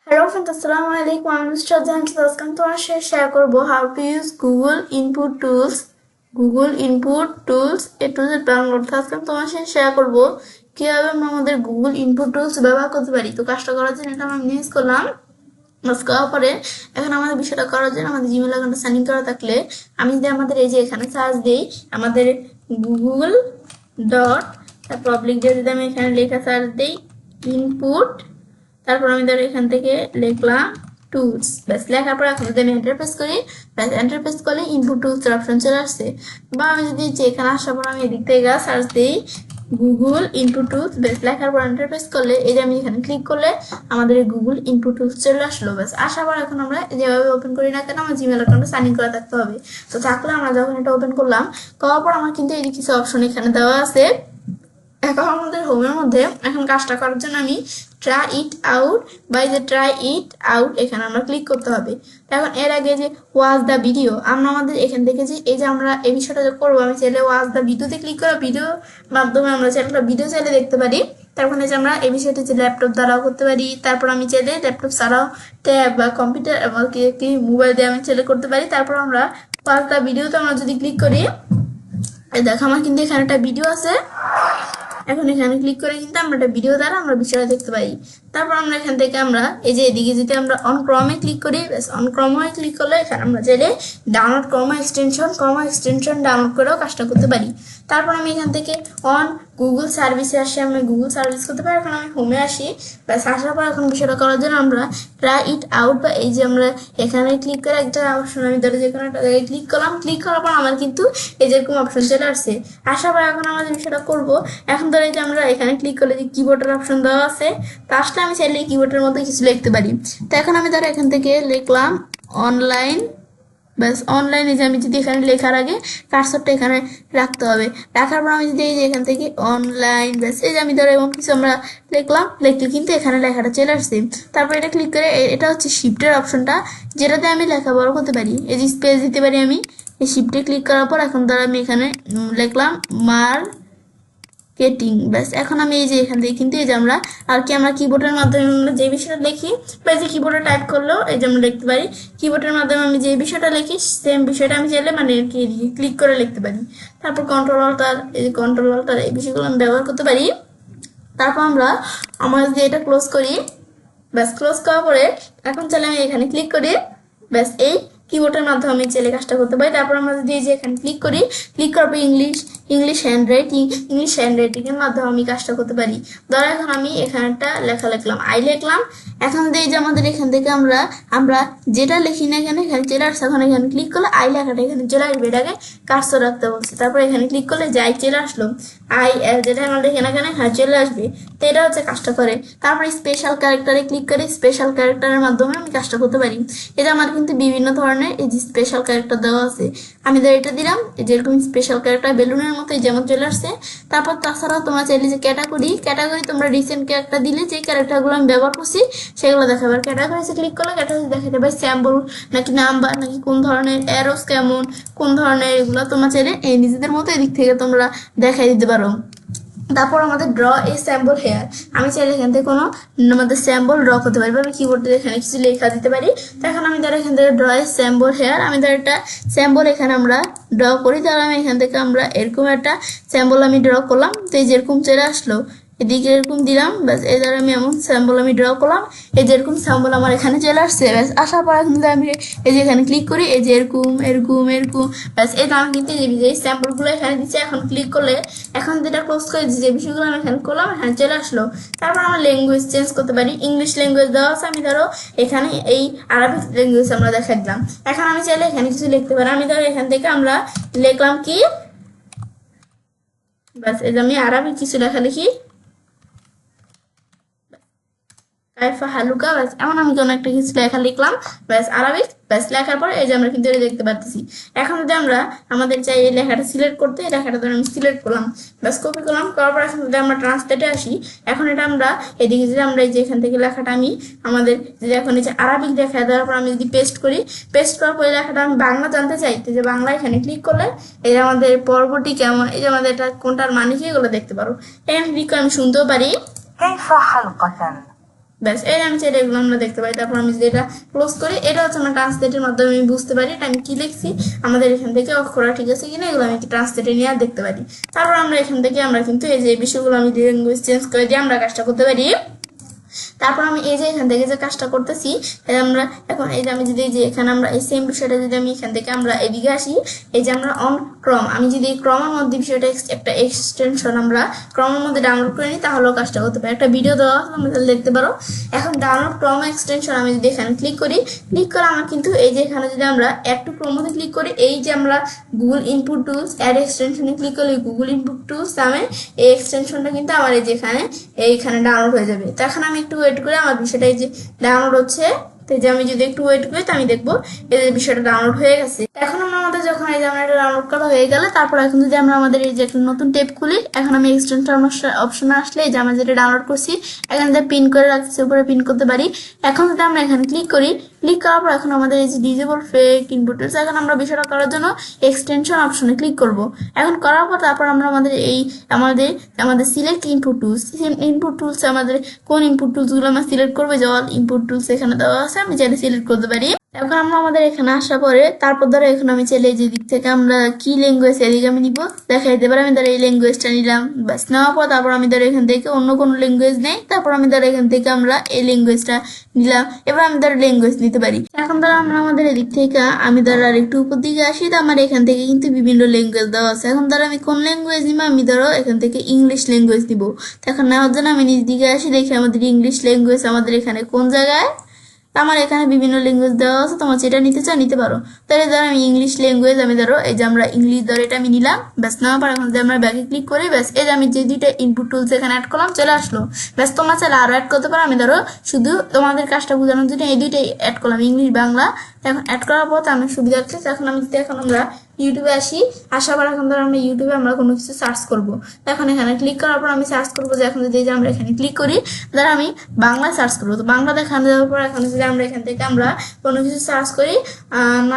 Hello friends, Assalamu alaikum. I'm Mr. Jahan. Welcome to our share করব how to use Google Input Tools. Google Input Tools A to Z download আজকে তোমার সাথে share করব কিভাবে আমরা আমাদের Google Input Tools ব্যবহার করতে পারি। তো কাজটা করার জন্য এটা আমি ইউজ করলাম। বাস করার পরে এখন আমাদের বিষয়টা করার জন্য আমাদের জিমেইল অ্যাকাউন্টে সাইন ইন করা থাকলে আমি যদি আমাদের এই যে এখানে সার্চ দেই আমাদের গুগল ডট পাবলিক দিয়ে যদি আমি এখানে লেখা সার্চ দেই ইনপুট তারপর আমি ধর এখান থেকে লিখলাম টুলস বাস লেখার পর এখন যদি আমি এন্টার প্রেস করি বাস এন্টার প্রেস করলে ইনপুট টুলস এর অপশন চলে আসছে বা আমি যদি এখানে আসার পর আমি এদিক থেকে সার্চ দিই গুগল ইনপুট টুলস বাস লেখার পর এন্টার প্রেস করলে এই যে আমি এখানে ক্লিক করলে আমাদের গুগল ইনপুট টুলস চলে আসলো বাস আসার পর এখন আমরা যেভাবে ওপেন করি না কেন আমার জিমেইল অ্যাকাউন্টে সাইন ইন করা থাকতে হবে তো থাকলে আমরা যখন এটা ওপেন করলাম করার পর আমার কিন্তু এই কিছু অপশন এখানে দেওয়া আছে এখন আমাদের হোমের মধ্যে এখন কাজটা করার জন্য আমি ট্রাই ইট আউট বাই যে ট্রাই ইট আউট এখানে আমরা ক্লিক করতে হবে এখন এর আগে যে ওয়াচ দ্য ভিডিও আমরা আমাদের এখান থেকে যে এই যে আমরা এই বিষয়টা যে করবো আমি চাইলে ওয়াচ দ্য ভিডিওতে ক্লিক করে ভিডিও মাধ্যমে আমরা চাইলে ভিডিও চাইলে দেখতে পারি তারপরে যে আমরা এই বিষয়টা যে ল্যাপটপ দ্বারাও করতে পারি তারপর আমি চাইলে ল্যাপটপ ছাড়াও ট্যাব বা কম্পিউটার এবং কি মোবাইল দিয়ে আমি চাইলে করতে পারি তারপর আমরা ওয়াচ দ্য ভিডিওতে আমরা যদি ক্লিক করি দেখো আমার কিন্তু এখানে একটা ভিডিও আছে এখন এখানে ক্লিক করে কিন্তু আমরা একটা ভিডিও দ্বারা আমরা বিষয়টা দেখতে পাই তারপর আমরা এখান থেকে আমরা এই যে এদিকে যদি আমরা অন ক্রমে ক্লিক করি অন ক্রমে ক্লিক করলে এখানে আমরা চাইলে ডাউনলোড ক্রমা এক্সটেনশন ডাউনলোড করেও কাজটা করতে পারি তারপর আমি এখান থেকে অন গুগল সার্ভিসে আসি আমি গুগল সার্ভিস করতে পারি এখন আমি হোমে আসি ব্যাস আসার পর এখন বিষয়টা করার জন্য আমরা ট্রাই ইট আউট বা এই যে আমরা এখানে ক্লিক করে একটা অপশন আমি ধরে যে কোনো একটা জায়গায় ক্লিক করলাম ক্লিক করার পর আমার কিন্তু এই যেরকম অপশন চলে আসছে আসার পর এখন আমরা যে বিষয়টা করবো এখন ধরে যে আমরা এখানে ক্লিক করলে যে কিবোর্ডের অপশন দেওয়া আছে তা আসলে আমি চাইলে কিবোর্ডের মধ্যে কিছু লিখতে পারি তো এখন আমি ধরো এখান থেকে লিখলাম অনলাইন ব্যাস অনলাইনে যে আমি যদি এখানে লেখার আগে কার্সরটা এখানে রাখতে হবে রাখার পর আমি যদি এই যে এখান থেকে অনলাইন ব্যাস এই যে আমি ধরো এবং কিছু আমরা লিখলাম লিখলে কিন্তু এখানে লেখাটা চলে আসছে তারপর এটা ক্লিক করে এটা হচ্ছে শিফটের অপশনটা যেটাতে আমি লেখা বড় করতে পারি এই যে স্পেস দিতে পারি আমি এই শিফটে ক্লিক করার পর এখন ধরো আমি এখানে লিখলাম মার্কেটিং ব্যাস এখন আমি এই যে এখান থেকে কিন্তু এই যে আমরা আর কি আমরা কিবোর্ডের মাধ্যমে আমরা যে বিষয়টা লিখি বা যে কিবোর্ডে টাইপ করলেও এই যে আমরা লিখতে পারি কিবোর্ডের মাধ্যমে আমি যে বিষয়টা লিখি সেম বিষয়টা আমি চাইলে মানে কি ক্লিক করে লিখতে পারি তারপর কন্ট্রোল অল্টার এই যে কন্ট্রোল অল্টার এই বিষয়গুলো আমি ব্যবহার করতে পারি তারপর আমরা যদি এটা ক্লোজ করি ব্যাস ক্লোজ করার পরে এখন চাইলে আমি এখানে ক্লিক করি ব্যাস এই কিবোর্ডের মাধ্যমে আমি চাইলে কাজটা করতে পারি তারপর আমরা যদি এই যে এখানে ক্লিক করি ক্লিক করার পর ইংলিশ হ্যান্ডরাইটিং এর মাধ্যমে আমি কাজটা করতে পারি ধরো এখন আমি এখানে একটা লেখা লিখলাম আই লিখলাম এখন এই যে আমাদের এখান থেকে আমরা যেটা লিখি না কেন এখানে চলে আসছে এখন এখানে ক্লিক করলে আই লেখাটা এখানে চলে আসবে এটাকে কার্সর রাখতে বলছে তারপর এখানে ক্লিক করলে যে আই চলে আসলো আই যেটা আমরা লিখি না কেন এখানে চলে আসবে তো এটা হচ্ছে কাজটা করে তারপরে স্পেশাল ক্যারেক্টারে ক্লিক করে স্পেশাল ক্যারেক্টারের মাধ্যমে আমি কাজটা করতে পারি এটা আমার কিন্তু বিভিন্ন ধরনের এই যে স্পেশাল ক্যারেক্টার দেওয়া আছে আমি ধর এটা দিলাম যেরকম স্পেশাল ক্যারেক্টার বেলুনের মতো যেমন চলে আসছে তারপর তাছাড়াও তোমরা চাইলে যে ক্যাটাগরি তোমরা রিসেন্ট ক্যারেক্টার দিলে যে ক্যারেক্টারগুলো আমি ব্যবহার করছি সেগুলো দেখাবে আর ক্যাটাগরিতে ক্লিক করলে ক্যাটাগরি দেখা যাবে স্যাম্পল নাকি নাম্বার নাকি কোন ধরনের অ্যারোস কেমন কোন ধরনের এগুলো তোমরা চাইলে এই নিজেদের মতো এদিক থেকে তোমরা দেখাই দিতে পারো তারপর আমাদের ড্র এই স্যাম্পল হেয়ার আমি চাইলে এখান থেকে কোনো আমাদের স্যাম্পল ড্র করতে পারি বা আমি কিবোর্ডে এখানে কিছু লেখা দিতে পারি তো এখন আমি ধরো এখান থেকে ড্র এই স্যাম্পল হেয়ার আমি ধরো একটা স্যাম্পল এখানে আমরা ড্র করি তাহলে আমি এখান থেকে আমরা এরকম একটা স্যাম্পল আমি ড্র করলাম তো এই যেরকম চলে আসলো এদিকে এরকম দিলাম ব্যাস এই ধরো আমি এমন স্যাম্পল আমি ড্র করলাম এই যে এরকম স্যাম্পল আমার এখানে চলে আসছে ব্যাস আসার পর এখন আমি এই যে এখানে ক্লিক করি এই যে এরকম ব্যাস এই আমি কিন্তু এই স্যাম্পলগুলো এখানে দিচ্ছি এখন ক্লিক করলে এখন যেটা ক্লোজ করে যে বিষয়গুলো আমি এখানে করলাম এখানে চলে আসলো তারপর আমরা ল্যাঙ্গুয়েজ চেঞ্জ করতে পারি ইংলিশ ল্যাঙ্গুয়েজ দেওয়া আছে আমি ধরো এখানে এই আরবিক ল্যাঙ্গুয়েজ আমরা দেখাই দিলাম এখন আমি চাইলে এখানে কিছু লিখতে পারি আমি ধরো এখান থেকে আমরা লিখলাম কি ব্যাস এই যে আমি আরবিক কিছু লেখালেখি কাইফা হালুকা ব্যাস এমন আমি কোনো একটা কিছু লেখা লিখলাম ব্যাস আরবিক ব্যাস লেখার পর এই যে আমরা কিন্তু এটা দেখতে পাচ্ছি এখন যদি আমরা আমাদের চাই এই লেখাটা সিলেক্ট করতে এই লেখাটা ধরে আমি সিলেক্ট করলাম ব্যাস কপি করলাম করার পর এখন যদি আমরা ট্রান্সলেটে আসি এখন এটা আমরা এদিকে যদি আমরা এই যে এখান থেকে লেখাটা আমি আমাদের যদি এখন এই যে আরবিক লেখা দেওয়ার পর আমি যদি পেস্ট করি পেস্ট করার পর লেখাটা আমি বাংলা জানতে চাই যে বাংলা এখানে ক্লিক করলে এই যে আমাদের পর্বটি কেমন এই যে আমাদের এটা কোনটার মানে কি এগুলো দেখতে পারো এখানে ক্লিক করে আমি শুনতেও পারি ব্যাস এই আমি চাইলে এগুলো আমরা দেখতে পাই। তারপর আমি যদি এটা ক্লোজ করি, এটা হচ্ছে আমরা ট্রান্সলেটের মাধ্যমে আমি বুঝতে পারি এটা আমি কি লিখছি, আমাদের এখান থেকে অক্ষরা ঠিক আছে কিনা এগুলো আমি ট্রান্সলেটে নিয়ে আর দেখতে পারি। তারপর আমরা এখান থেকে আমরা কিন্তু এই যে বিষয়গুলো আমি ল্যাঙ্গুয়েজ চেঞ্জ করে দিয়ে আমরা কাজটা করতে পারি। তারপর আমি এই যে এখান থেকে যে কাজটা করতেছি, আমরা এখন এই যে আমি যদি যে এখানে আমরা এই সেম বিষয়টা যদি আমি এখান থেকে আমরা এদিকে আসি, এই যে আমরা অন ক্রম, আমি যদি এই ক্রমের মধ্যে বিষয়টা একটা এক্সটেনশন আমরা ক্রমের মধ্যে ডাউনলোড করে নিই তাহলেও কাজটা করতে পারি। একটা ভিডিও দেওয়া তোমরা তাহলে দেখতে পারো। এখন ডাউনলোড ক্রম এক্সটেনশন আমি যদি এখানে ক্লিক করি, ক্লিক করে আমার কিন্তু এই যে এখানে যদি আমরা অ্যাড টু ক্রমে ক্লিক করি, এই যে আমরা গুগল ইনপুট টুলস অ্যাড এক্সটেনশনে ক্লিক করলে গুগল ইনপুট টুলস নামে এই এক্সটেনশনটা কিন্তু আমার এই যে এইখানে ডাউনলোড হয়ে যাবে। তো এখন আমি একটু ওয়েট করে আমার বিষয়টা এই যে ডাউনলোড হচ্ছে, তো যে আমি যদি একটু ওয়েট করি তো আমি দেখবো এই যে বিষয়টা ডাউনলোড হয়ে গেছে। এখন আমরা আমাদের যখন এই যে আমরা এটা ডাউনলোড করা হয়ে গেলে তারপর এখন যদি আমরা আমাদের এই যে একটা নতুন ট্যাব খুলি, এখন আমি এক্সটেনশন অপশনে আসলে এই যে আমরা যেটা ডাউনলোড করছি এখানে পিন করে রাখছি, উপরে পিন করতে পারি। এখন যদি আমরা এখানে ক্লিক করি, ক্লিক করার পর এখন আমাদের এই যে ডিজেবল ফেক ইনপুট টুলস, এখন আমরা বিষয়টা করার জন্য এক্সটেনশন অপশনে ক্লিক করব। এখন করার পর তারপর আমরা আমাদের select input tools, input tools আমাদের কোন ইনপুট টুলস গুলো আমরা সিলেক্ট করবো, যে অল ইনপুট টুলস এখানে দেওয়া আছে, আমি চাইলে সিলেক্ট করতে পারি। এখন আমরা আমাদের এখানে আসার পরে তারপর ধরো এখন আমি চাইলে যে দিক থেকে আমরা কি ল্যাঙ্গুয়েজ এদিকে আমি নিব দেখাইতে পারি, আমি ধরো এই ল্যাঙ্গুয়েজটা নিলাম, ব্যাস নেওয়ার পর তারপর আমি ধরো এখান থেকে অন্য কোনো ল্যাঙ্গুয়েজ নেই, তারপর আমি ধরো এখান থেকে আমরা এই ল্যাঙ্গুয়েজটা নিলাম, এবার আমি ধরো ল্যাঙ্গুয়েজ নিতে পারি। এখন ধরো আমরা আমাদের এদিক থেকে আমি ধরো আর একটু উপর দিকে আসি, তো আমার এখান থেকে কিন্তু বিভিন্ন ল্যাঙ্গুয়েজ দেওয়া আছে। এখন ধরো আমি কোন ল্যাঙ্গুয়েজ নিব, আমি ধরো এখান থেকে ইংলিশ ল্যাঙ্গুয়েজ নিব। এখন নেওয়ার জন্য আমি নিজ দিকে আসি, দেখি আমাদের ইংলিশ ল্যাঙ্গুয়েজ আমাদের এখানে কোন জায়গায়, আমার এখানে বিভিন্ন ল্যাঙ্গুয়েজ দেওয়া আছে, তোমার যেটা নিতে চাও নিতে পারো। তাহলে ধরো আমি ইংলিশ ল্যাঙ্গুয়েজ আমি ধরো এই যে আমরা ইংলিশ ধরো এটা আমি নিলাম, ব্যাস নেওয়ার পর এখন যদি আমরা ব্যাকে ক্লিক করি, ব্যাস এই যে আমি যে দুইটা ইনপুট টুলস এখানে অ্যাড করলাম চলে আসলো। ব্যাস তোমরা চাইলে আরো অ্যাড করতে পারো, আমি ধরো শুধু তোমাদের কাজটা বোঝানোর জন্য এই দুইটাই অ্যাড করলাম, ইংলিশ বাংলা। এখন অ্যাড করার পর আমার সুবিধা হচ্ছে, এখন আমি যদি এখন আমরা ইউটিউবে আসি, আসার পর এখন ধরো আমরা ইউটিউবে আমরা কোনো কিছু সার্চ করবো, এখন এখানে ক্লিক করার পর আমি সার্চ করবো, যে এখন যদি আমরা এখানে ক্লিক করি ধরো আমি বাংলা সার্চ করবো, তো বাংলা দেখানো যাওয়ার পর এখন যদি আমরা এখান থেকে আমরা কোনো কিছু সার্চ করি,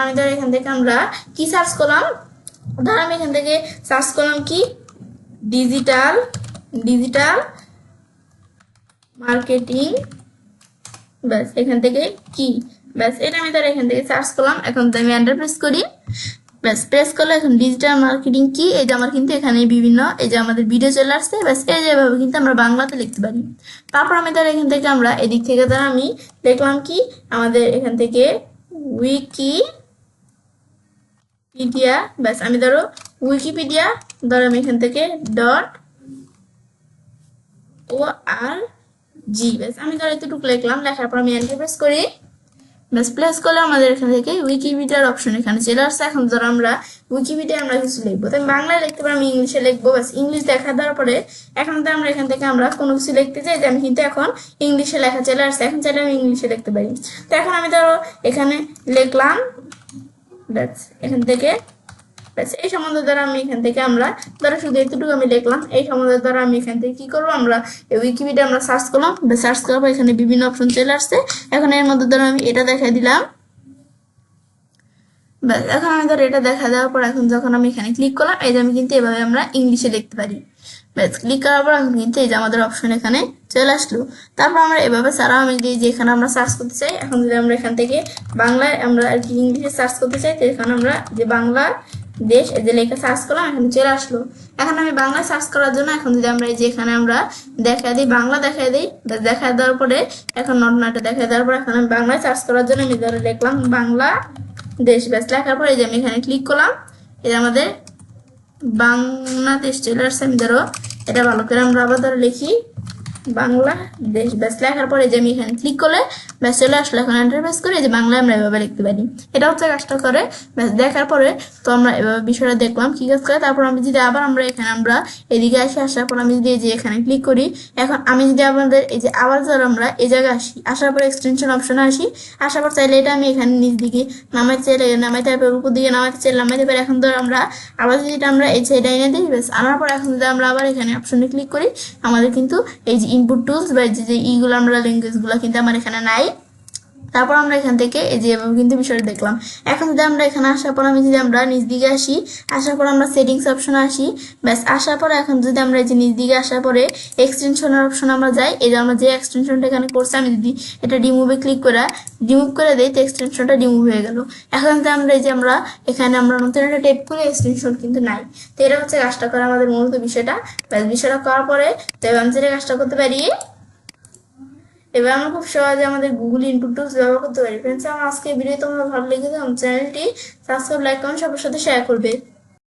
আমি ধরো এখান থেকে আমরা কি সার্চ করলাম, ধরো আমি এখান থেকে সার্চ করলাম কি ডিজিটাল মার্কেটিং, ব্যাস এখান থেকে কি, ব্যাস এটা আমি ধরো এখান থেকে সার্চ করলাম। এখন আমি এন্টার প্রেস করি, ব্যাস প্রেস করলে এখন ডিজিটাল মার্কেটিং কি, এই যে আমার কিন্তু এখানে বিভিন্ন এই যে আমাদের ভিডিও চলে আসছে, ব্যাস এই যেভাবে কিন্তু আমরা বাংলাতে লিখতে পারি। তারপর আমি ধরো এখান থেকে আমরা এদিক থেকে ধরো আমি দেখলাম কি আমাদের এখান থেকে উইকিপিডিয়া, ব্যাস আমি ধরো উইকিপিডিয়া ধরো আমি এখান থেকে .org, ব্যাস আমি ধরো এতটুকু লিখলাম, লেখার পর আমি এন্টার প্রেস করি, ব্যাস প্লেস করলে আমাদের এখান থেকে উইকিপিডিয়ার অপশন এখানে চলে আসছে। এখন ধরো আমরা উইকিপিডিয়া আমরা কিছু লিখবো, তো আমি বাংলায় লিখতে পারি, আমি ইংলিশে লিখবো, ব্যাস ইংলিশ দেখা দেওয়ার পরে এখন তো আমরা এখান থেকে আমরা কোনো কিছু লিখতে চাই, আমি কিন্তু এখন ইংলিশে লেখা চলে আসছে, এখন চাইলে আমি ইংলিশে লিখতে পারি। তো এখন আমি ধরো এখানে লিখলাম, ব্যাস এখান থেকে ব্যাস এই সম্বন্ধে দ্বারা আমি এখান থেকে আমরা ধরো শুধু এতটুকু আমি লিখলাম, এই সম্বন্ধে দ্বারা আমি এখান থেকে কি করবো, আমরা উইকিপিডিয়া আমরা সার্চ করলাম, সার্চ করার পর এখানে বিভিন্ন অপশন চলে আসছে, এখন এর মধ্যে ধরো আমি এটা দেখা দিলাম, ব্যাস এখন আমি ধরো এটা দেখা দেওয়ার পর এখন যখন আমি এখানে ক্লিক করলাম, এই যে আমি কিন্তু এভাবে আমরা ইংলিশে লিখতে পারি। ব্যাস ক্লিক করার পর এখন কিন্তু এই যে আমাদের অপশন এখানে চলে আসলো। তারপর আমরা এভাবে ছাড়াও আমি যদি যেখানে আমরা সার্চ করতে চাই, এখন যদি আমরা এখান থেকে বাংলায় আমরা আর কি ইংলিশে সার্চ করতে চাই, তো এখানে আমরা যে বাংলা দেশ এই যে লেখা সার্চ করলাম, এখানে চলে আসলো। এখন আমি বাংলা সার্চ করার জন্য এখন যদি আমরা এই যে এখানে আমরা দেখা দিই, বাংলা দেখা দিই, দেখা দেওয়ার পরে এখন নটনাটা দেখা দেওয়ার পর এখন আমি বাংলায় সার্চ করার জন্য আমি ধরে লিখলাম বাংলা দেশ, ব্যাস লেখার পরে যে আমি এখানে ক্লিক করলাম, এই যে আমাদের বাংলাদেশ চলে আসছে। আমি ধরো এটা ভালো করে আমরা আবার ধরো লিখি বাংলাদেশ, ব্যাস লেখার পরে যে আমি এখানে ক্লিক করলে ব্যাস চলে আসলে এখন এন্টার প্রেস করে যে বাংলায় আমরা এভাবে লিখতে পারি। এটা হচ্ছে কাজটা করে, ব্যাস দেখার পরে তো আমরা এভাবে বিষয়টা দেখলাম কি কাজ করে। তারপর আমি যদি আবার আমরা এখানে আমরা এদিকে আসি, আসার পর আমি যদি এই যে এখানে ক্লিক করি, এখন আমি যদি আমাদের এই যে আবার ধরো আমরা এই জায়গায় আসি, আসার পর এক্সটেনশন অপশনে আসি, আসার পর চাইলে এটা আমি এখানে নিচ দিকে নামাইতে চাইলে নামাইতে পারি, উপর দিকে নামাইতে চাইলে নামাইতে পারি। এখন ধরো আমরা আবার যদি এটা আমরা এই সাইডে এনে দিই, ব্যাস আনার পর এখন যদি আমরা আবার এখানে অপশনে ক্লিক করি, আমাদের কিন্তু এই যে ইনপুট টুলস বা যে এইগুলো আমরা ল্যাঙ্গুয়েজগুলো কিন্তু আমার এখানে নাই, তারপর আমরা এখান থেকে এই যে কিন্তু বিষয়টা দেখলাম। এখন যদি আমরা এখানে আসার পর আমি যদি আমরা নিচ দিকে আসি, আসার পর আমরা সেটিংস অপশনে আসি, ব্যাস আসার পর এখন যদি আমরা এই যে নিচ দিকে আসার পরে এক্সটেনশনের অপশন আমরা যাই, এই যে আমরা যে এক্সটেনশনটা এখানে করছি আমি যদি এটা রিমুভে ক্লিক করে রিমুভ করে দিই তো এক্সটেনশনটা রিমুভ হয়ে গেল। এখন যদি আমরা এই যে আমরা এখানে আমরা নতুন একটা টেপ করে এক্সটেনশন কিন্তু নাই। তো এটা হচ্ছে কাজটা করা আমাদের মূলত বিষয়টা। ব্যাস বিষয়টা করার পরে তো এবার আমি যেটা কাজটা করতে পারি, এবার আমরা খুব সহজে আমাদের গুগল ইনপুট টুলস ব্যবহার করতে পারি। ফ্রেন্ডস, আমার আজকে ভিডিও তোমার ভালো লেগেছে আমার চ্যানেলটি সাবস্ক্রাইব, লাইক, কমেন্ট সবার সাথে শেয়ার করবে।